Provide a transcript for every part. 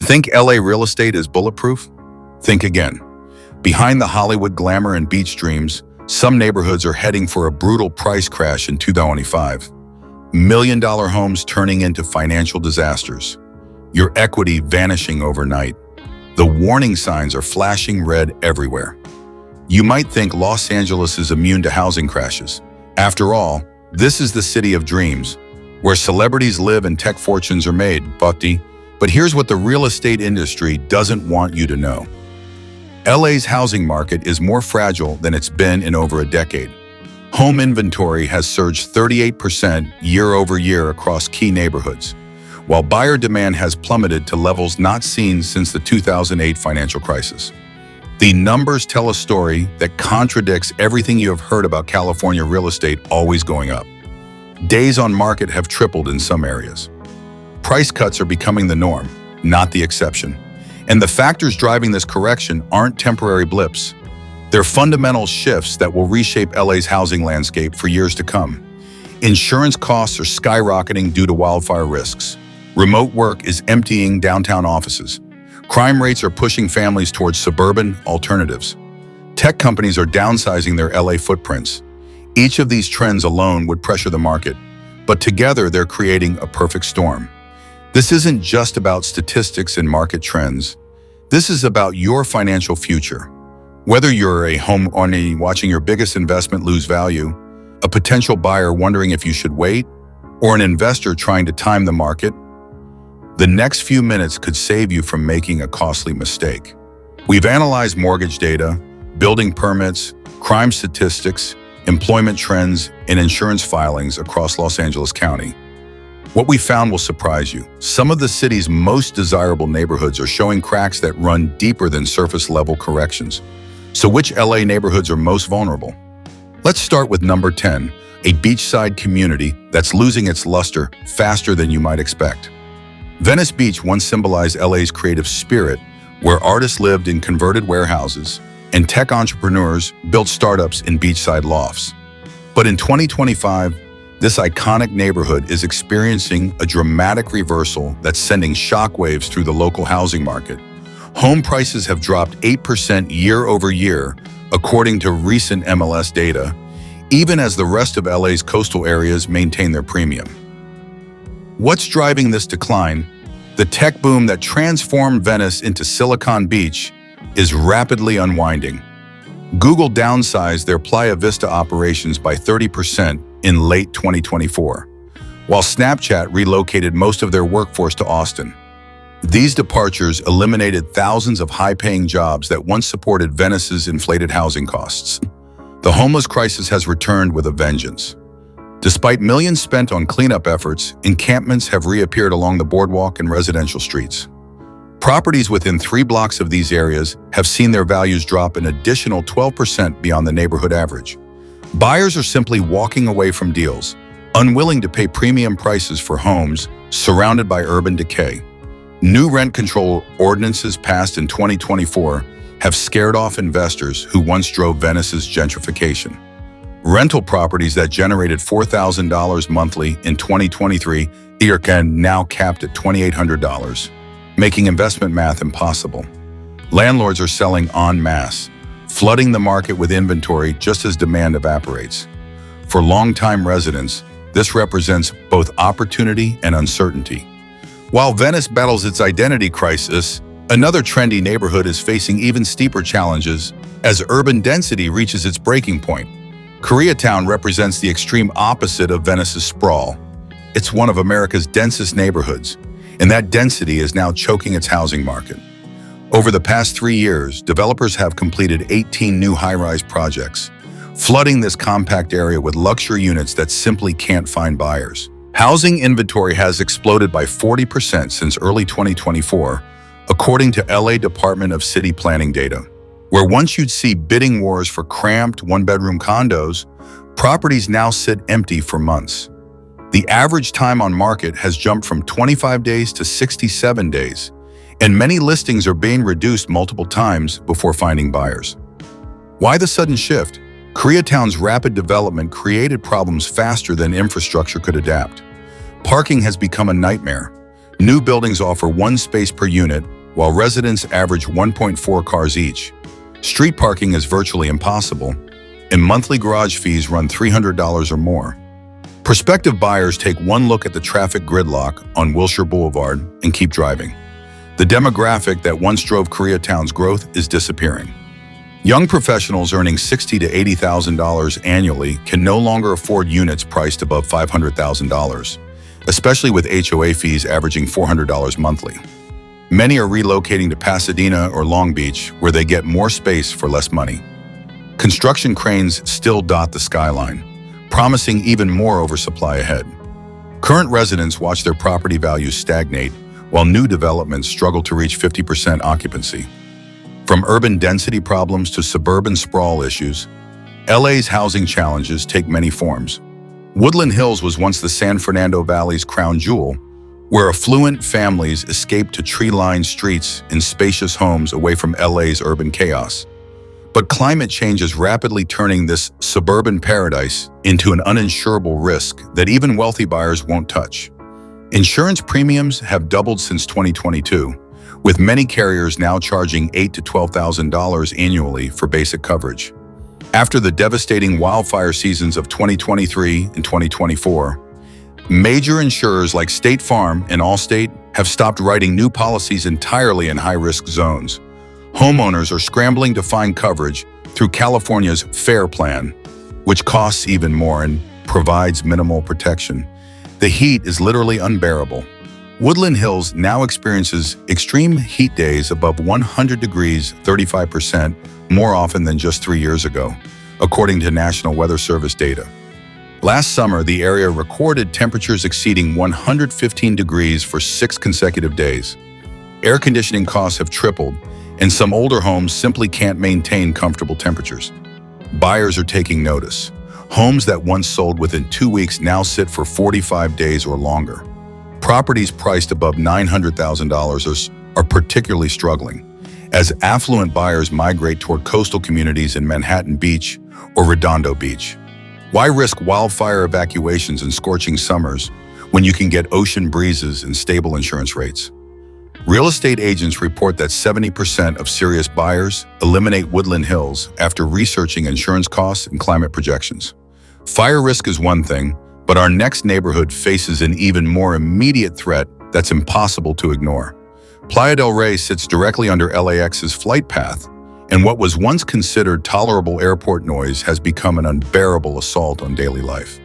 Think LA real estate is bulletproof? Think again. Behind the Hollywood glamour and beach dreams, some neighborhoods are heading for a brutal price crash in 2025. Million-dollar homes turning into financial disasters. Your equity vanishing overnight. The warning signs are flashing red everywhere. You might think Los Angeles is immune to housing crashes. After all, this is the city of dreams, where celebrities live and tech fortunes are made, But here's what the real estate industry doesn't want you to know. LA's housing market is more fragile than it's been in over a decade. Home inventory has surged 38% year over year across key neighborhoods, while buyer demand has plummeted to levels not seen since the 2008 financial crisis. The numbers tell a story that contradicts everything you have heard about California real estate always going up. Days on market have tripled in some areas. Price cuts are becoming the norm, not the exception. And the factors driving this correction aren't temporary blips. They're fundamental shifts that will reshape LA's housing landscape for years to come. Insurance costs are skyrocketing due to wildfire risks. Remote work is emptying downtown offices. Crime rates are pushing families towards suburban alternatives. Tech companies are downsizing their LA footprints. Each of these trends alone would pressure the market, but together they're creating a perfect storm. This isn't just about statistics and market trends. This is about your financial future. Whether you're a homeowner watching your biggest investment lose value, a potential buyer wondering if you should wait, or an investor trying to time the market, the next few minutes could save you from making a costly mistake. We've analyzed mortgage data, building permits, crime statistics, employment trends, and insurance filings across Los Angeles County. What we found will surprise you. Some of the city's most desirable neighborhoods are showing cracks that run deeper than surface-level corrections. So which LA neighborhoods are most vulnerable? Let's start with number 10, a beachside community that's losing its luster faster than you might expect. Venice Beach once symbolized LA's creative spirit, where artists lived in converted warehouses and tech entrepreneurs built startups in beachside lofts. But in 2025, this iconic neighborhood is experiencing a dramatic reversal that's sending shockwaves through the local housing market. Home prices have dropped 8% year over year, according to recent MLS data, even as the rest of LA's coastal areas maintain their premium. What's driving this decline? The tech boom that transformed Venice into Silicon Beach is rapidly unwinding. Google downsized their Playa Vista operations by 30% in late 2024, while Snapchat relocated most of their workforce to Austin. These departures eliminated thousands of high-paying jobs that once supported Venice's inflated housing costs. The homeless crisis has returned with a vengeance. Despite millions spent on cleanup efforts, encampments have reappeared along the boardwalk and residential streets. Properties within 3 blocks of these areas have seen their values drop an additional 12% beyond the neighborhood average. Buyers are simply walking away from deals, unwilling to pay premium prices for homes surrounded by urban decay. New rent control ordinances passed in 2024 have scared off investors who once drove Venice's gentrification. Rental properties that generated $4,000 monthly in 2023 are now capped at $2,800, making investment math impossible. Landlords are selling en masse, flooding the market with inventory just as demand evaporates. For longtime residents, this represents both opportunity and uncertainty. While Venice battles its identity crisis, another trendy neighborhood is facing even steeper challenges as urban density reaches its breaking point. Koreatown represents the extreme opposite of Venice's sprawl. It's one of America's densest neighborhoods, and that density is now choking its housing market. Over the past 3 years, developers have completed 18 new high-rise projects, flooding this compact area with luxury units that simply can't find buyers. Housing inventory has exploded by 40% since early 2024, according to LA Department of City Planning data. Where once you'd see bidding wars for cramped one-bedroom condos, properties now sit empty for months. The average time on market has jumped from 25 days to 67 days, and many listings are being reduced multiple times before finding buyers. Why the sudden shift? Koreatown's rapid development created problems faster than infrastructure could adapt. Parking has become a nightmare. New buildings offer 1 space per unit, while residents average 1.4 cars each. Street parking is virtually impossible, and monthly garage fees run $300 or more. Prospective buyers take one look at the traffic gridlock on Wilshire Boulevard and keep driving. The demographic that once drove Koreatown's growth is disappearing. Young professionals earning $60,000 to $80,000 annually can no longer afford units priced above $500,000, especially with HOA fees averaging $400 monthly. Many are relocating to Pasadena or Long Beach, where they get more space for less money. Construction cranes still dot the skyline, promising even more oversupply ahead. Current residents watch their property values stagnate, while new developments struggle to reach 50% occupancy. From urban density problems to suburban sprawl issues, LA's housing challenges take many forms. Woodland Hills was once the San Fernando Valley's crown jewel, where affluent families escaped to tree-lined streets in spacious homes away from LA's urban chaos. But climate change is rapidly turning this suburban paradise into an uninsurable risk that even wealthy buyers won't touch. Insurance premiums have doubled since 2022, with many carriers now charging $8,000 to $12,000 annually for basic coverage. After the devastating wildfire seasons of 2023 and 2024, major insurers like State Farm and Allstate have stopped writing new policies entirely in high-risk zones. Homeowners are scrambling to find coverage through California's FAIR plan, which costs even more and provides minimal protection. The heat is literally unbearable. Woodland Hills now experiences extreme heat days above 100 degrees 35% more often than just 3 years ago, according to National Weather Service data. Last summer, the area recorded temperatures exceeding 115 degrees for 6 consecutive days. Air conditioning costs have tripled, and some older homes simply can't maintain comfortable temperatures. Buyers are taking notice. Homes that once sold within 2 weeks now sit for 45 days or longer. Properties priced above $900,000 are particularly struggling, as affluent buyers migrate toward coastal communities in Manhattan Beach or Redondo Beach. Why risk wildfire evacuations and scorching summers when you can get ocean breezes and stable insurance rates? Real estate agents report that 70% of serious buyers eliminate Woodland Hills after researching insurance costs and climate projections. Fire risk is one thing, but our next neighborhood faces an even more immediate threat that's impossible to ignore. Playa del Rey sits directly under LAX's flight path, and what was once considered tolerable airport noise has become an unbearable assault on daily life.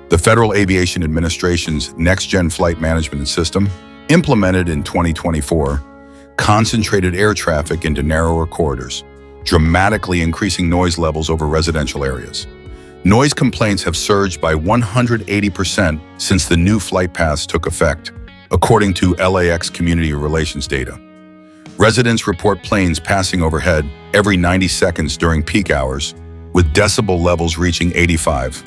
The Federal Aviation Administration's Next-Gen Flight Management System, implemented in 2024, concentrated air traffic into narrower corridors, dramatically increasing noise levels over residential areas. Noise complaints have surged by 180% since the new flight paths took effect, according to LAX community relations data. Residents report planes passing overhead every 90 seconds during peak hours, with decibel levels reaching 85,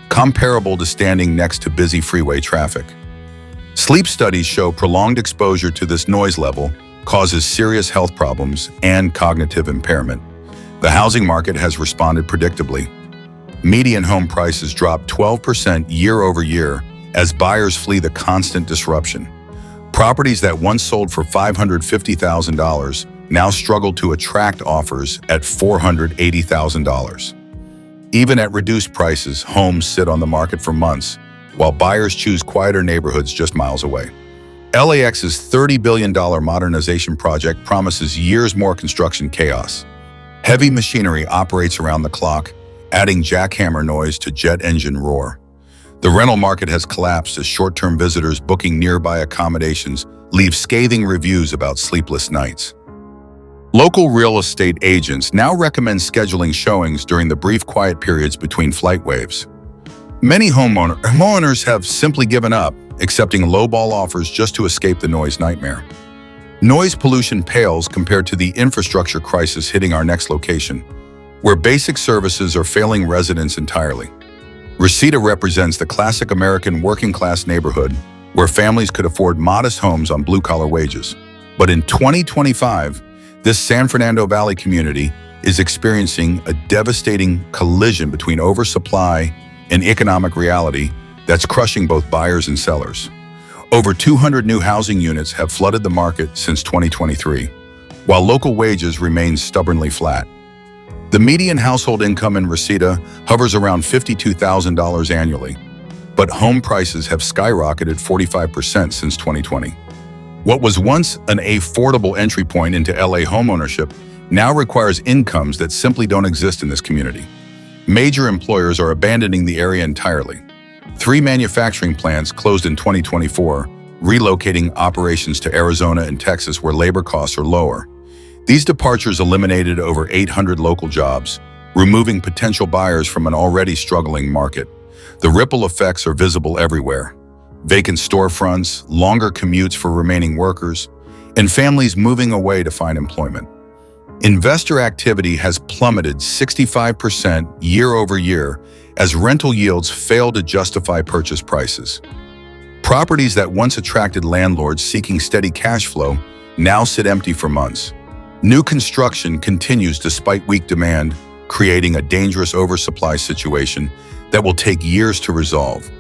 comparable to standing next to busy freeway traffic. Sleep studies show prolonged exposure to this noise level causes serious health problems and cognitive impairment. The housing market has responded predictably. Median home prices dropped 12% year over year as buyers flee the constant disruption. Properties that once sold for $550,000 now struggle to attract offers at $480,000. Even at reduced prices, homes sit on the market for months, while buyers choose quieter neighborhoods just miles away. LAX's $30 billion modernization project promises years more construction chaos. Heavy machinery operates around the clock, adding jackhammer noise to jet engine roar. The rental market has collapsed as short-term visitors booking nearby accommodations leave scathing reviews about sleepless nights. Local real estate agents now recommend scheduling showings during the brief quiet periods between flight waves. Many homeowners have simply given up, accepting lowball offers just to escape the noise nightmare. Noise pollution pales compared to the infrastructure crisis hitting our next location, where basic services are failing residents entirely. Reseda represents the classic American working-class neighborhood where families could afford modest homes on blue-collar wages. But in 2025, this San Fernando Valley community is experiencing a devastating collision between oversupply and economic reality that's crushing both buyers and sellers. Over 200 new housing units have flooded the market since 2023, while local wages remain stubbornly flat. The median household income in Rita hovers around $52,000 annually, but home prices have skyrocketed 45% since 2020. What was once an affordable entry point into LA homeownership now requires incomes that simply don't exist in this community. Major employers are abandoning the area entirely. 3 manufacturing plants closed in 2024, relocating operations to Arizona and Texas where labor costs are lower. These departures eliminated over 800 local jobs, removing potential buyers from an already struggling market. The ripple effects are visible everywhere. Vacant storefronts, longer commutes for remaining workers, and families moving away to find employment. Investor activity has plummeted 65% year over year as rental yields fail to justify purchase prices. Properties that once attracted landlords seeking steady cash flow now sit empty for months. New construction continues despite weak demand, creating a dangerous oversupply situation that will take years to resolve.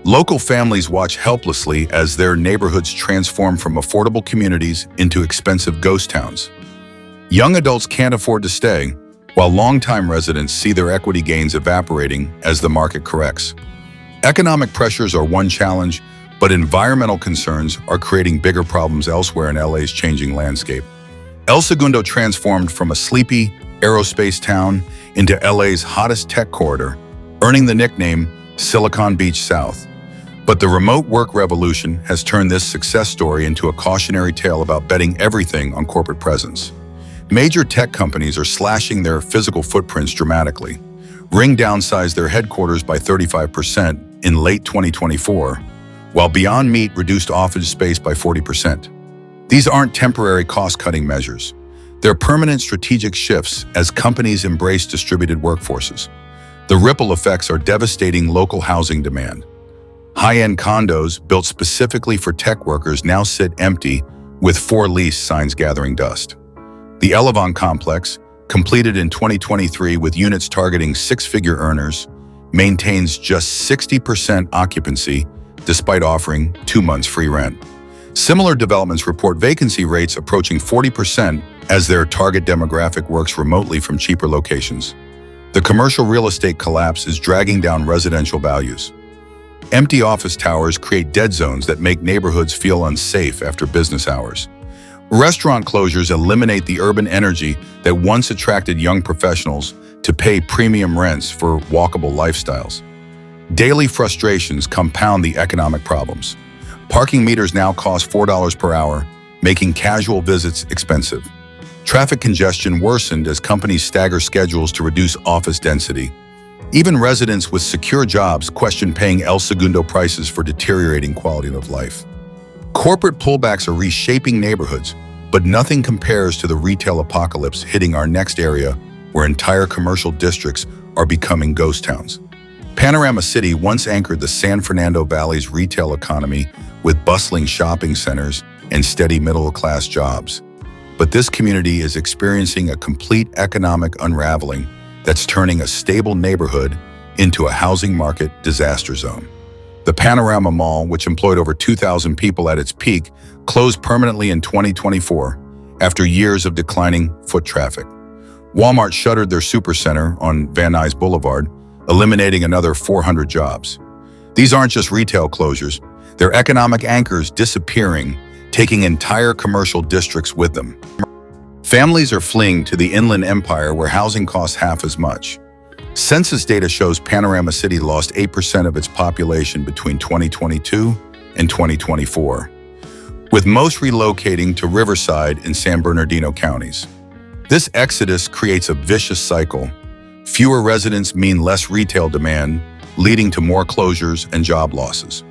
Local families watch helplessly as their neighborhoods transform from affordable communities into expensive ghost towns. Young adults can't afford to stay, while longtime residents see their equity gains evaporating as the market corrects. Economic pressures are one challenge, but environmental concerns are creating bigger problems elsewhere in LA's changing landscape. El Segundo transformed from a sleepy aerospace town into LA's hottest tech corridor, earning the nickname Silicon Beach South. But the remote work revolution has turned this success story into a cautionary tale about betting everything on corporate presence. Major tech companies are slashing their physical footprints dramatically. Ring downsized their headquarters by 35% in late 2024, while Beyond Meat reduced office space by 40%. These aren't temporary cost-cutting measures. They're permanent strategic shifts as companies embrace distributed workforces. The ripple effects are devastating local housing demand. High-end condos built specifically for tech workers now sit empty, with 4 lease signs gathering dust. The Elevon complex, completed in 2023 with units targeting 6-figure earners, maintains just 60% occupancy despite offering 2 months free rent. Similar developments report vacancy rates approaching 40% as their target demographic works remotely from cheaper locations. The commercial real estate collapse is dragging down residential values. Empty office towers create dead zones that make neighborhoods feel unsafe after business hours. Restaurant closures eliminate the urban energy that once attracted young professionals to pay premium rents for walkable lifestyles. Daily frustrations compound the economic problems. Parking meters now cost $4 per hour, making casual visits expensive. Traffic congestion worsened as companies stagger schedules to reduce office density. Even residents with secure jobs question paying El Segundo prices for deteriorating quality of life. Corporate pullbacks are reshaping neighborhoods, but nothing compares to the retail apocalypse hitting our next area where entire commercial districts are becoming ghost towns. Panorama City once anchored the San Fernando Valley's retail economy with bustling shopping centers and steady middle-class jobs. But this community is experiencing a complete economic unraveling that's turning a stable neighborhood into a housing market disaster zone. The Panorama Mall, which employed over 2,000 people at its peak, closed permanently in 2024 after years of declining foot traffic. Walmart shuttered their supercenter on Van Nuys Boulevard, eliminating another 400 jobs. These aren't just retail closures, they're economic anchors disappearing, taking entire commercial districts with them. Families are fleeing to the Inland Empire where housing costs half as much. Census data shows Panorama City lost 8% of its population between 2022 and 2024, with most relocating to Riverside and San Bernardino counties. This exodus creates a vicious cycle. Fewer residents mean less retail demand, leading to more closures and job losses.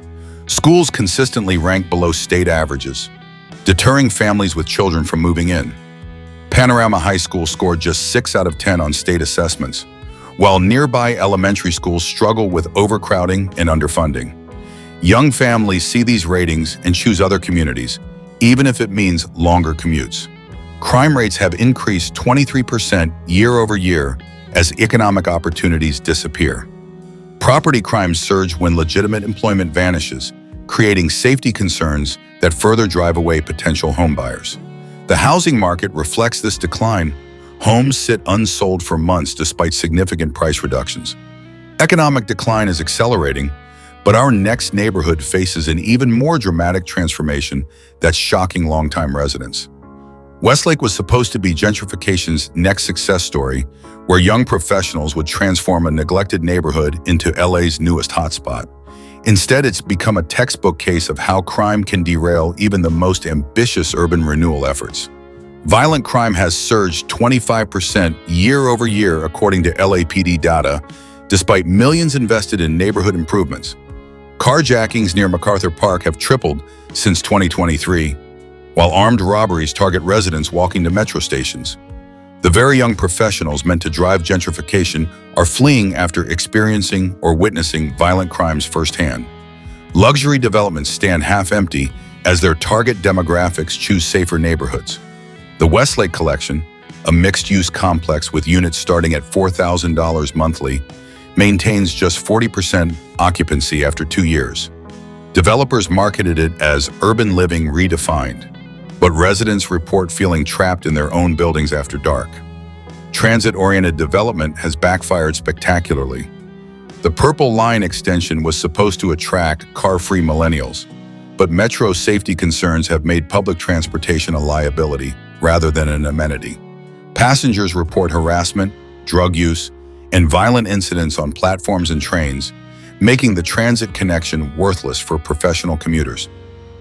Schools consistently rank below state averages, deterring families with children from moving in. Panorama High School scored just 6 out of 10 on state assessments, while nearby elementary schools struggle with overcrowding and underfunding. Young families see these ratings and choose other communities, even if it means longer commutes. Crime rates have increased 23% year over year as economic opportunities disappear. Property crimes surge when legitimate employment vanishes, creating safety concerns that further drive away potential homebuyers. The housing market reflects this decline. Homes sit unsold for months despite significant price reductions. Economic decline is accelerating, but our next neighborhood faces an even more dramatic transformation that's shocking longtime residents. Westlake was supposed to be gentrification's next success story, where young professionals would transform a neglected neighborhood into LA's newest hotspot. Instead, it's become a textbook case of how crime can derail even the most ambitious urban renewal efforts. Violent crime has surged 25% year over year, according to LAPD data, despite millions invested in neighborhood improvements. Carjackings near MacArthur Park have tripled since 2023, while armed robberies target residents walking to metro stations. The very young professionals meant to drive gentrification are fleeing after experiencing or witnessing violent crimes firsthand. Luxury developments stand half empty as their target demographics choose safer neighborhoods. The Westlake Collection, a mixed-use complex with units starting at $4,000 monthly, maintains just 40% occupancy after 2 years. Developers marketed it as urban living redefined, but residents report feeling trapped in their own buildings after dark. Transit-oriented development has backfired spectacularly. The Purple Line extension was supposed to attract car-free millennials, but metro safety concerns have made public transportation a liability rather than an amenity. Passengers report harassment, drug use, and violent incidents on platforms and trains, making the transit connection worthless for professional commuters.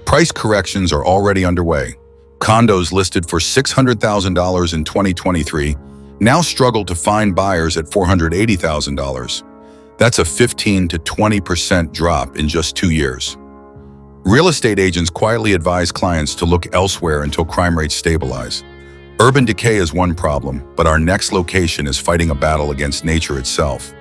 Price corrections are already underway. Condos listed for $600,000 in 2023 now struggle to find buyers at $480,000. That's a 15 to 20% drop in just 2 years. Real estate agents quietly advise clients to look elsewhere until crime rates stabilize. Urban decay is one problem, but our next location is fighting a battle against nature itself.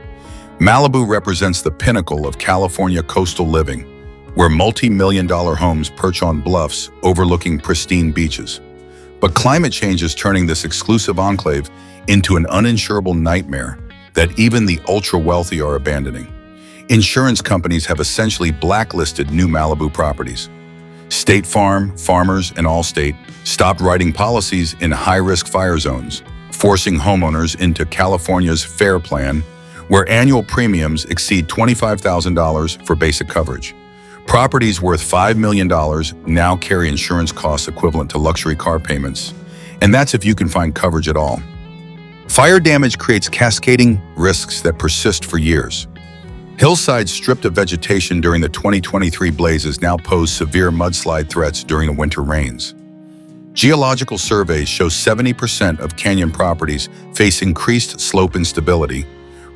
Malibu represents the pinnacle of California coastal living, where multi-million-dollar homes perch on bluffs overlooking pristine beaches. But climate change is turning this exclusive enclave into an uninsurable nightmare that even the ultra-wealthy are abandoning. Insurance companies have essentially blacklisted new Malibu properties. State Farm, Farmers, and Allstate stopped writing policies in high-risk fire zones, forcing homeowners into California's FAIR plan, where annual premiums exceed $25,000 for basic coverage. Properties worth $5 million now carry insurance costs equivalent to luxury car payments, and that's if you can find coverage at all. Fire damage creates cascading risks that persist for years. Hillsides stripped of vegetation during the 2023 blazes now pose severe mudslide threats during the winter rains. Geological surveys show 70% of canyon properties face increased slope instability,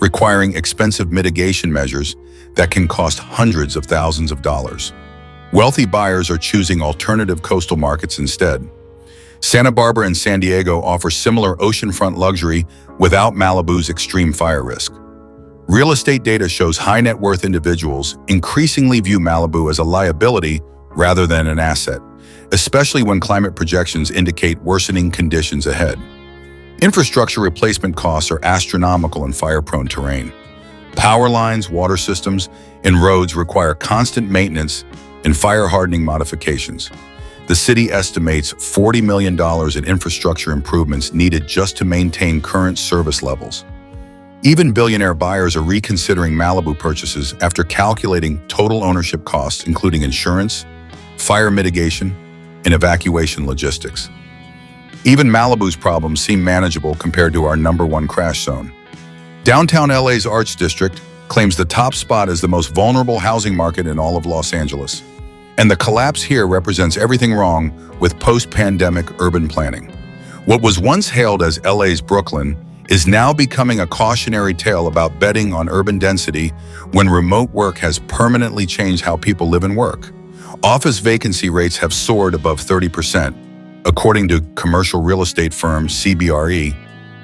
requiring expensive mitigation measures that can cost hundreds of thousands of dollars. Wealthy buyers are choosing alternative coastal markets instead. Santa Barbara and San Diego offer similar oceanfront luxury without Malibu's extreme fire risk. Real estate data shows high net worth individuals increasingly view Malibu as a liability rather than an asset, especially when climate projections indicate worsening conditions ahead. Infrastructure replacement costs are astronomical in fire-prone terrain. Power lines, water systems, and roads require constant maintenance and fire-hardening modifications. The city estimates $40 million in infrastructure improvements needed just to maintain current service levels. Even billionaire buyers are reconsidering Malibu purchases after calculating total ownership costs, including insurance, fire mitigation, and evacuation logistics. Even Malibu's problems seem manageable compared to our #1 crash zone. Downtown LA's Arts District claims the top spot as the most vulnerable housing market in all of Los Angeles. And the collapse here represents everything wrong with post-pandemic urban planning. What was once hailed as LA's Brooklyn is now becoming a cautionary tale about betting on urban density when remote work has permanently changed how people live and work. Office vacancy rates have soared above 30%, according to commercial real estate firm CBRE,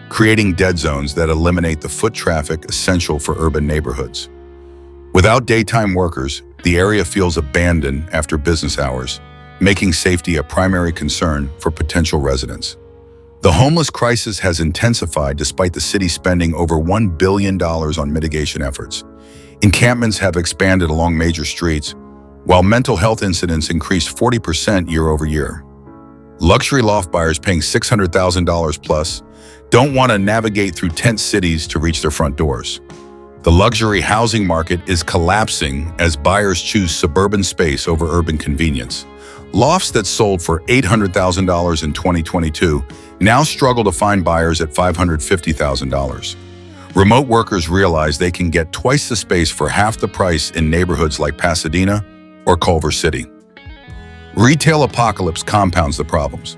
creating dead zones that eliminate the foot traffic essential for urban neighborhoods. Without daytime workers, the area feels abandoned after business hours, making safety a primary concern for potential residents. The homeless crisis has intensified despite the city spending over $1 billion on mitigation efforts. Encampments have expanded along major streets, while mental health incidents increased 40% year over year. Luxury loft buyers paying $600,000 plus don't want to navigate through tent cities to reach their front doors. The luxury housing market is collapsing as buyers choose suburban space over urban convenience. Lofts that sold for $800,000 in 2022 now struggle to find buyers at $550,000. Remote workers realize they can get twice the space for half the price in neighborhoods like Pasadena or Culver City. Retail apocalypse compounds the problems.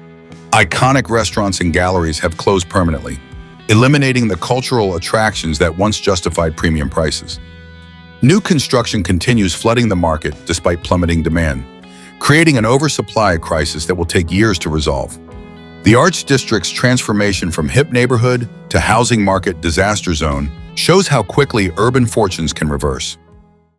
Iconic restaurants and galleries have closed permanently, eliminating the cultural attractions that once justified premium prices. New construction continues flooding the market despite plummeting demand, creating an oversupply crisis that will take years to resolve. The Arts District's transformation from hip neighborhood to housing market disaster zone shows how quickly urban fortunes can reverse.